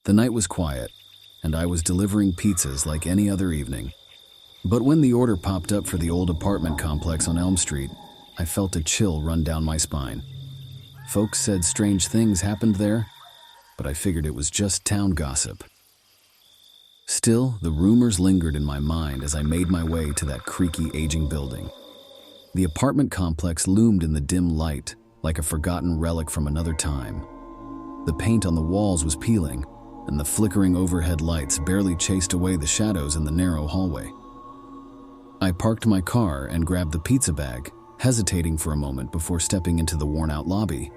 The night was quiet, and I was delivering pizzas like any other evening. But when the order popped up for the old apartment complex on Elm Street, I felt a chill run down my spine. Folks said strange things happened there, but I figured it was just town gossip. Still, the rumors lingered in my mind as I made my way to that creaky, aging building. The apartment complex loomed in the dim light, like a forgotten relic from another time. The paint on the walls was peeling, and the flickering overhead lights barely chased away the shadows in the narrow hallway. I parked my car and grabbed the pizza bag, hesitating for a moment before stepping into the worn-out lobby.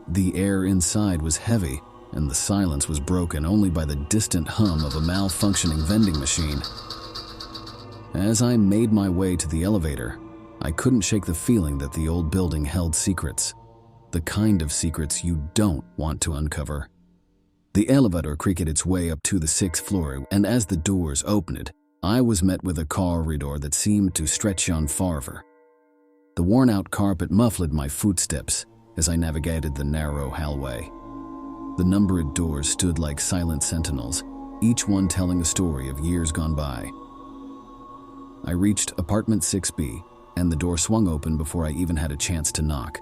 The air inside was heavy, and the silence was broken only by the distant hum of a malfunctioning vending machine. As I made my way to the elevator, I couldn't shake the feeling that the old building held secrets, the kind of secrets you don't want to uncover. The elevator creaked its way up to the 6th floor, and as the doors opened, I was met with a corridor that seemed to stretch on farther. The worn-out carpet muffled my footsteps as I navigated the narrow hallway. The numbered doors stood like silent sentinels, each one telling a story of years gone by. I reached apartment 6B, and the door swung open before I even had a chance to knock.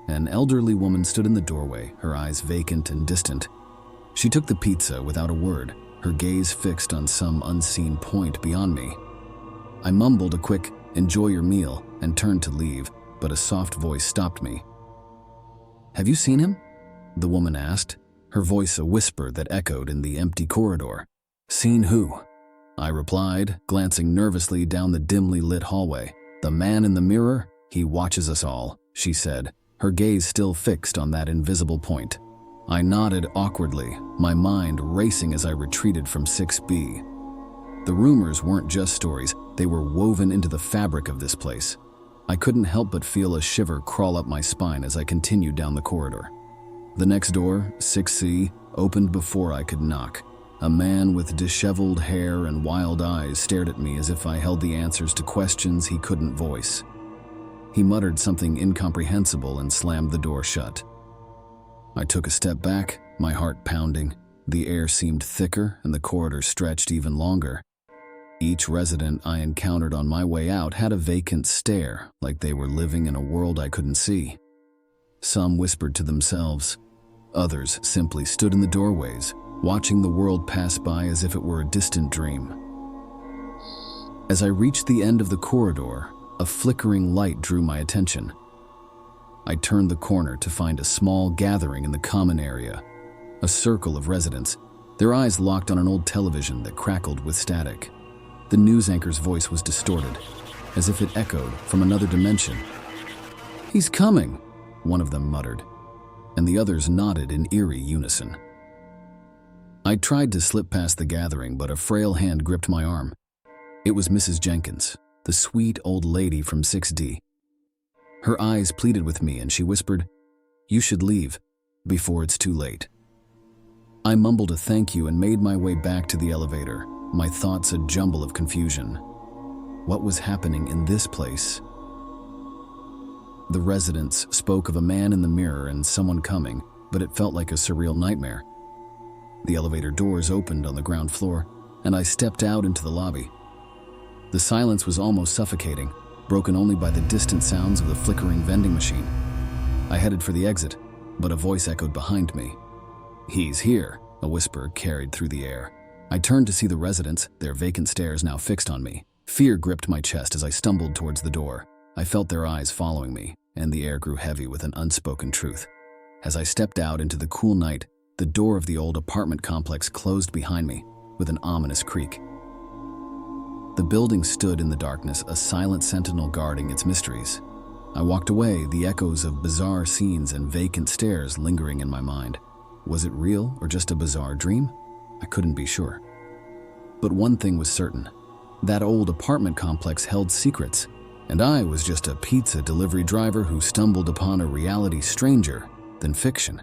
An elderly woman stood in the doorway, her eyes vacant and distant. She took the pizza without a word, her gaze fixed on some unseen point beyond me. I mumbled a quick, "Enjoy your meal," and turned to leave, but a soft voice stopped me. "Have you seen him?" the woman asked, her voice a whisper that echoed in the empty corridor. "Seen who?" I replied, glancing nervously down the dimly lit hallway. "The man in the mirror? He watches us all," she said, her gaze still fixed on that invisible point. I nodded awkwardly, my mind racing as I retreated from 6B. The rumors weren't just stories, they were woven into the fabric of this place. I couldn't help but feel a shiver crawl up my spine as I continued down the corridor. The next door, 6C, opened before I could knock. A man with disheveled hair and wild eyes stared at me as if I held the answers to questions he couldn't voice. He muttered something incomprehensible and slammed the door shut. I took a step back, my heart pounding. The air seemed thicker and the corridor stretched even longer. Each resident I encountered on my way out had a vacant stare, like they were living in a world I couldn't see. Some whispered to themselves. Others simply stood in the doorways, watching the world pass by as if it were a distant dream. As I reached the end of the corridor, a flickering light drew my attention. I turned the corner to find a small gathering in the common area, a circle of residents, their eyes locked on an old television that crackled with static. The news anchor's voice was distorted, as if it echoed from another dimension. "He's coming," one of them muttered, and the others nodded in eerie unison. I tried to slip past the gathering, but a frail hand gripped my arm. It was Mrs. Jenkins, the sweet old lady from 6D. Her eyes pleaded with me and she whispered, "You should leave, before it's too late." I mumbled a thank you and made my way back to the elevator, my thoughts a jumble of confusion. What was happening in this place? The residents spoke of a man in the mirror and someone coming, but it felt like a surreal nightmare. The elevator doors opened on the ground floor, and I stepped out into the lobby. The silence was almost suffocating, broken only by the distant sounds of the flickering vending machine. I headed for the exit, but a voice echoed behind me. "He's here," a whisper carried through the air. I turned to see the residents, their vacant stares now fixed on me. Fear gripped my chest as I stumbled towards the door. I felt their eyes following me, and the air grew heavy with an unspoken truth. As I stepped out into the cool night, the door of the old apartment complex closed behind me with an ominous creak. The building stood in the darkness, a silent sentinel guarding its mysteries. I walked away, the echoes of bizarre scenes and vacant stares lingering in my mind. Was it real or just a bizarre dream? I couldn't be sure. But one thing was certain. That old apartment complex held secrets, and I was just a pizza delivery driver who stumbled upon a reality stranger than fiction.